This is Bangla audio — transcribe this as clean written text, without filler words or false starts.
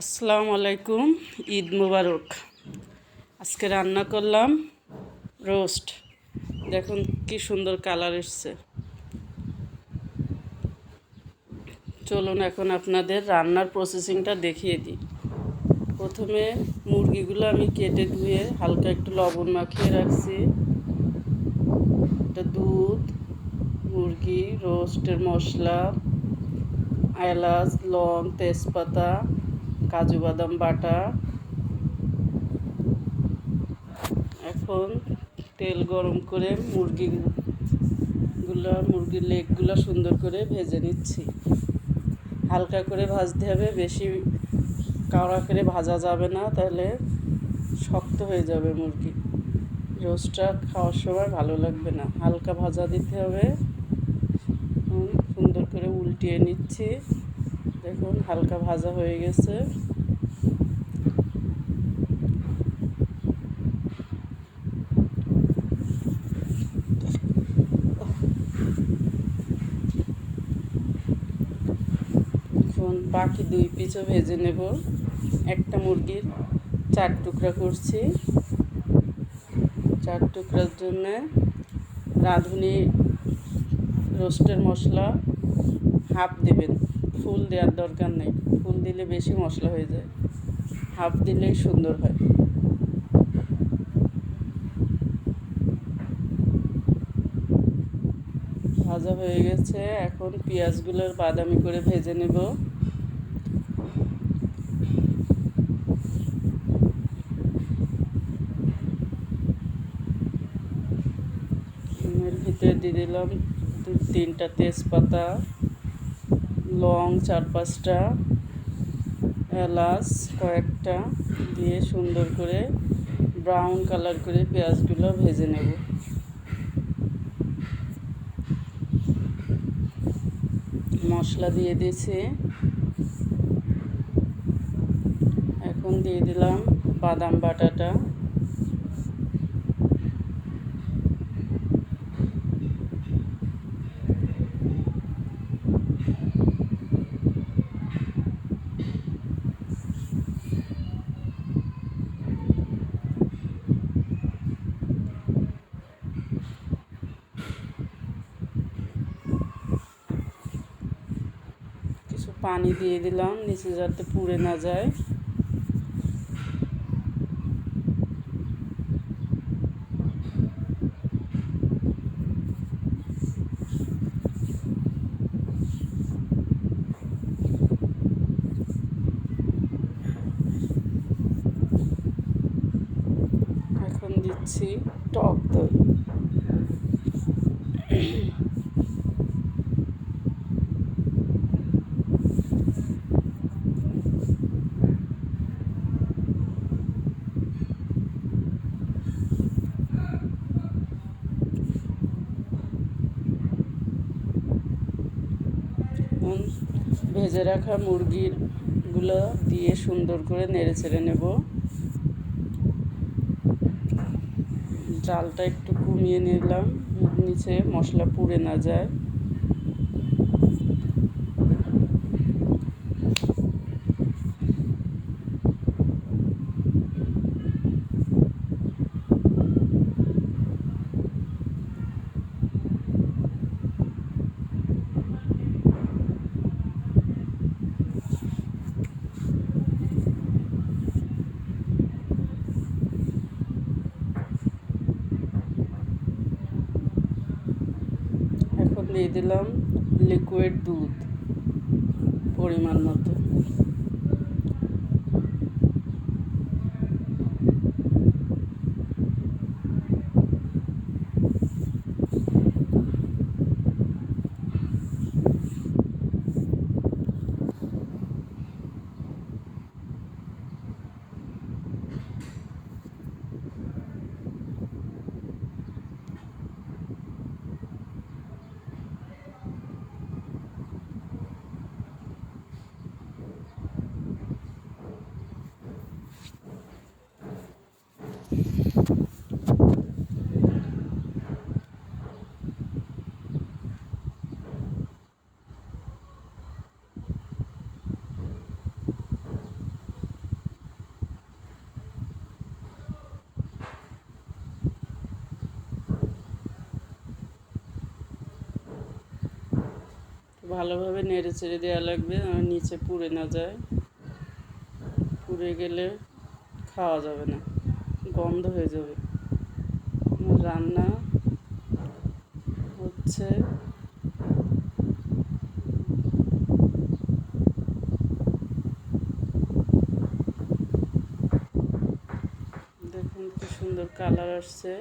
আসসালামু আলাইকুম, ঈদ মুবারক। আজকে রান্না করলাম রোস্ট। দেখুন কি সুন্দর কালার এসছে। চলুন এখন আপনাদের রান্নার প্রসেসিংটা দেখিয়ে দিই। প্রথমে মুরগিগুলো আমি কেটে ধুয়ে হালকা একটু লবণ মাখিয়ে রাখছি। এটা দুধ, মুরগি, রোস্টের মশলা, এলাচ, লং, তেজপাতা, কাজু বাদাম বাটা। এখন তেল গরম করে মুরগির লেগগুলো সুন্দর করে ভেজে নিচ্ছি। হালকা করে ভাজতে হবে, বেশি কড়া করে ভাজা যাবে না, তাহলে শক্ত হয়ে যাবে মুরগি। রোস্টটা খাওয়ার সময় ভালো লাগবে না, হালকা ভাজা দিতে হবে। সুন্দর করে উল্টিয়ে নিচ্ছি। দেখুন হালকা ভাজা হয়ে গেছে। এখন বাকি দুই পিসও ভেজে নেব। একটা মুরগির 4 টুকরা করছি। 4 টুকরার জন্যে রাঁধুনি রোস্টের মশলা হাফ দেবেন, ফুল দেওয়ার দরকার নেই। ফুল দিলে বেশি মশলা হয়ে যায়, হাফ দিলেই সুন্দর হয়। ভাজা হয়ে গেছে, এখন পেঁয়াজগুলোর বাদামি করে ভেজে নেব। এর ভিতরে দিয়ে দিলাম 2-3টা তেজপাতা, লং 4-5টা, এলাচ কয়েকটা দিয়ে সুন্দর করে ব্রাউন কালার করে পেঁয়াজগুলো ভেজে নেব। মশলা দিয়ে দিয়েছি। এখন দিয়ে দিলাম বাদাম বাটাটা। কিছু পানি দিয়ে দিলাম নিচে যাতে পুড়ে না যায়। এখন দিচ্ছি টক দই। ভেজে রাখা মুরগিরগুলো দিয়ে সুন্দর করে নেড়ে ছেড়ে নেব। জালটা একটু কমিয়ে নিলাম, নিচে মশলা পুড়ে না যায়। এখন দিয়ে দিলাম লিকুইড দুধ পরিমাণ মতো। ভালোভাবে নেড়ে চেড়ে দেওয়া লাগবে, আর নিচে পুড়ে না যায়। পুড়ে গেলে খাওয়া যাবে না, গন্ধ হয়ে যাবে। রান্না হচ্ছে। দেখুন কি সুন্দর কালার আসছে।